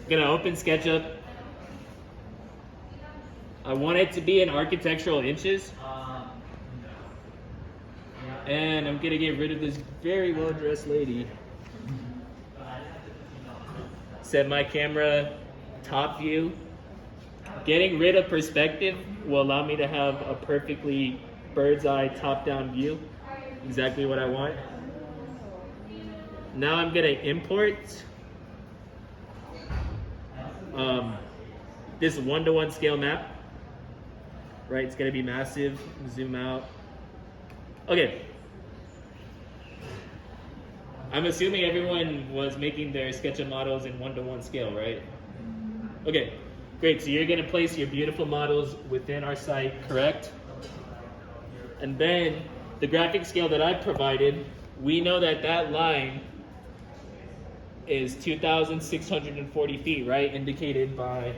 Gonna open SketchUp. I want it to be in architectural inches. And I'm gonna get rid of this very well-dressed lady. Set my camera top view. Getting rid of perspective will allow me to have a perfectly bird's eye top-down view. Exactly what I want. Now I'm gonna import this 1:1 scale map. Right, it's gonna be massive. Zoom out. Okay. I'm assuming everyone was making their SketchUp models in 1:1 scale, right? Okay, great. So you're gonna place your beautiful models within our site, correct? And then the graphic scale that I provided, we know that that line is 2,640 feet, right? Indicated by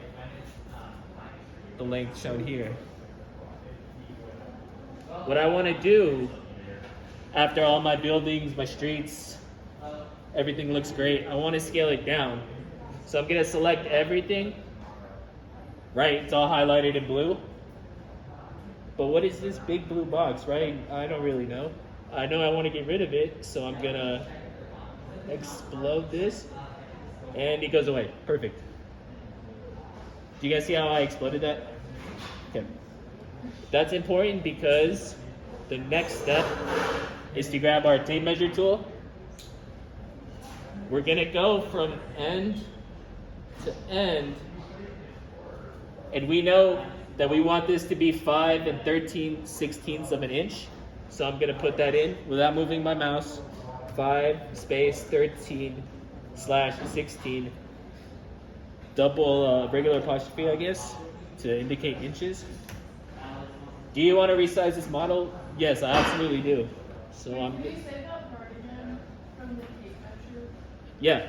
the length shown here. What I want to do after all my buildings, my streets, everything looks great, I want to scale it down. So I'm going to select everything. Right, it's all highlighted in blue. But what is this big blue box, right? I don't really know. I know I want to get rid of it, so I'm going to explode this. And it goes away. Perfect. Do you guys see how I exploded that? Okay. That's important because the next step is to grab our tape measure tool. We're gonna go from end to end, and we know that we want this to be 5 13/16 of an inch. So I'm gonna put that in without moving my mouse. 5 space 13/16, double regular apostrophe, I guess, to indicate inches. Do you want to resize this model? Yes, I absolutely do. So I'm. Can you say that part again from the tape measure? Yeah.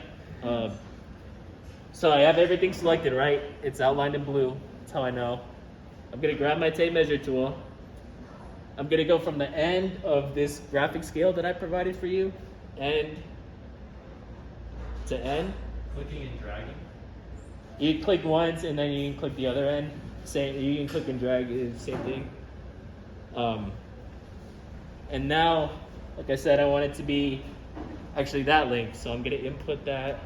So I have everything selected, right? It's outlined in blue. That's how I know. I'm gonna grab my tape measure tool. I'm gonna go from the end of this graphic scale that I provided for you, end to end. Clicking and dragging. You click once and then you can click the other end. Same. You can click and drag. It's the same thing. And now, like I said, I want it to be actually that length, so I'm gonna input that.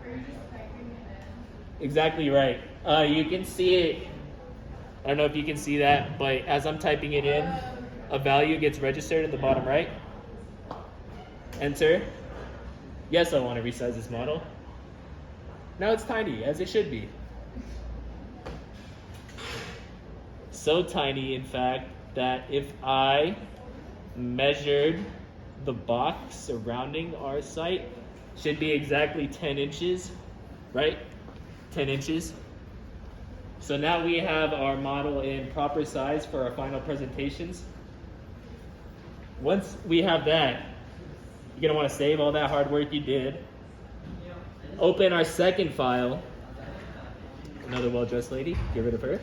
Or you're just typing it in? Exactly right. You can see it. I don't know if you can see that, but as I'm typing it in, a value gets registered in the bottom right. Enter. Yes, I want to resize this model. Now it's tiny, as it should be. So tiny, in fact, that if I measured the box surrounding our site, should be exactly 10 inches, right? 10 inches. So now we have our model in proper size for our final presentations. Once we have that, you're gonna wanna save all that hard work you did. Open our second file. Another well-dressed lady, get rid of her.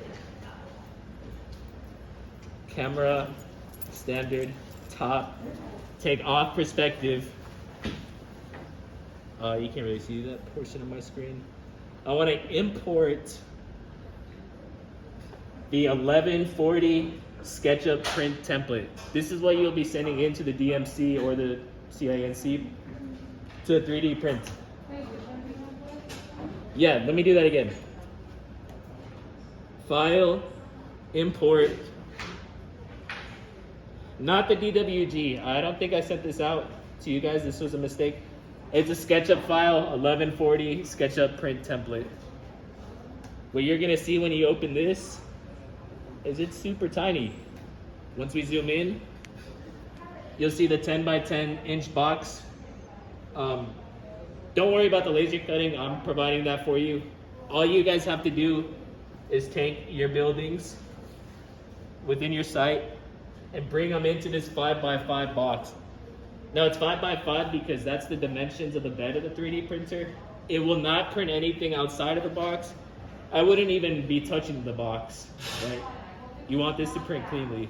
Camera, standard, top, take off perspective. You can't really see that portion of my screen. I want to import the 1140 SketchUp print template. This is what you'll be sending into the DMC or the CINC to 3D print. Yeah, let me do that again. File, import. Not the DWG. I don't think I sent this out to you guys. This was a mistake. It's a SketchUp file, 1140 SketchUp print template. What you're gonna see when you open this is it's super tiny. Once we zoom in, you'll see the 10 by 10 inch box. Don't worry about the laser cutting. I'm providing that for you. All you guys have to do is take your buildings within your site and bring them into this 5 by 5 box. Now it's 5 by 5 because that's the dimensions of the bed of the 3D printer. It will not print anything outside of the box. I wouldn't even be touching the box, right? You want this to print cleanly.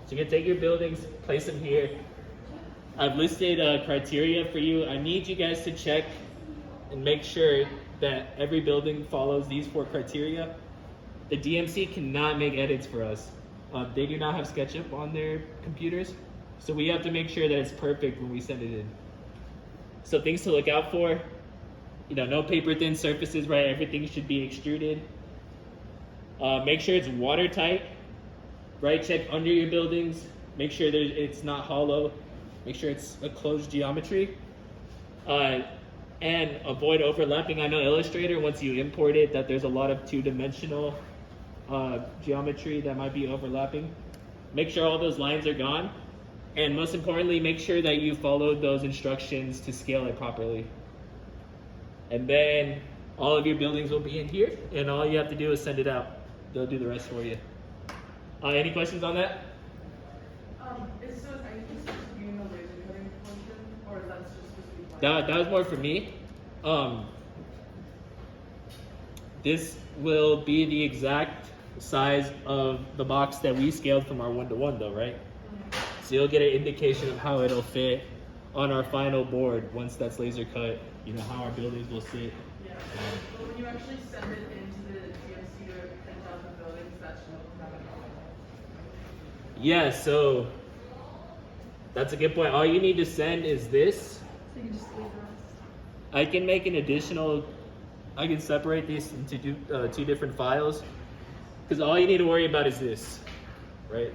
So you can take your buildings, place them here. I've listed criteria for you. I need you guys to check and make sure that every building follows these 4 criteria, the DMC cannot make edits for us. They do not have SketchUp on their computers, so we have to make sure that it's perfect when we send it in. So things to look out for, no paper thin surfaces, right? Everything should be extruded. Make sure it's watertight, right? Check under your buildings. Make sure that it's not hollow. Make sure it's a closed geometry. And avoid overlapping. I know Illustrator, once you import it, that there's a lot of 2-dimensional geometry that might be overlapping. Make sure all those lines are gone. And most importantly, make sure that you followed those instructions to scale it properly. And then all of your buildings will be in here, and all you have to do is send it out. They'll do the rest for you. Any questions on that? Is so are you just supposed to be in the laser cutting portion, or is that just supposed to be fine? That was more for me. This will be the exact size of the box that we scaled from our 1-to-1 though, right? So you'll get an indication of how it'll fit on our final board once that's laser cut, how our buildings will sit. Yeah. But when you actually send it into the DMC to print out the buildings, that should have it all. Yeah, so that's a good point. All you need to send is this. So you can just leave the rest. I can make an additional, I can separate these into 2 different files, because all you need to worry about is this, right?